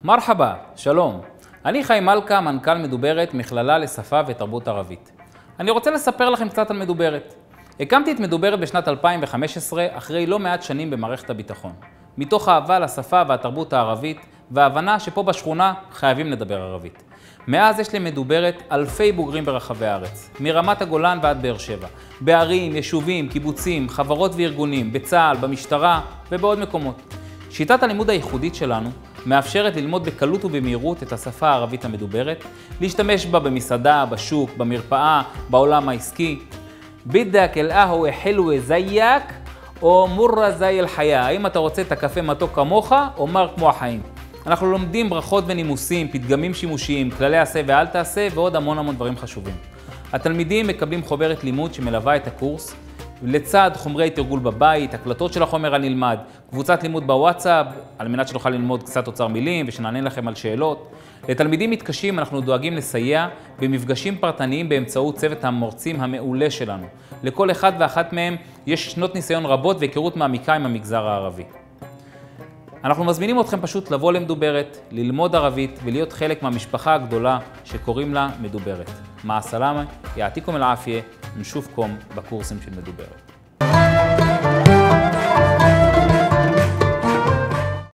מרחבה, שלום. אני חיים מלכה, מנכ"ל מדוברת, מכללה לשפה ותרבות ערבית. אני רוצה לספר לכם קצת על מדוברת. הקמתי את מדוברת בשנת 2015, אחרי לא מעט שנים במערכת הביטחון. מתוך אהבה לשפה והתרבות הערבית, וההבנה שפה בשכונה חייבים לדבר ערבית. מאז יש למדוברת אלפי בוגרים ברחבי הארץ, מרמת הגולן ועד באר שבע, בערים, יישובים, קיבוצים, חברות וארגונים, בצה"ל, במשטרה ובעוד מקומות. שיטת הלימוד הייחודית שלנו מאפשרת ללמוד בקלות ובמהירות את השפה הערבית המדוברת, להשתמש בה במסעדה, בשוק, במרפאה, בעולם העסקי. בידק אל-אהווה חילווה זייק או מורה זי אל-חיה. האם אתה רוצה את הקפה מתוק כמוך או מר כמו החיים? אנחנו לומדים ברכות ונימוסים, פתגמים שימושיים, כללי עשה ואל תעשה ועוד המון דברים חשובים. התלמידים מקבלים חוברת לימוד שמלווה את הקורס, לצד חומרי תרגול בבית, הקלטות של החומר הנלמד, קבוצת לימוד בוואטסאפ, על מנת שנוכל ללמוד קצת אוצר מילים ושנענה לכם על שאלות. לתלמידים מתקשים אנחנו דואגים לסייע במפגשים פרטניים באמצעות צוות המורצים המעולה שלנו. לכל אחד ואחת מהם יש שנות ניסיון רבות והיכרות מעמיקה עם המגזר הערבי. אנחנו מזמינים אתכם פשוט לבוא למדוברת, ללמוד ערבית ולהיות חלק מהמשפחה הגדולה שקוראים לה מדוברת. מע הסלאמה, יעתיקום אל-עאפיה, נשופקום בקורסים של מדוברת.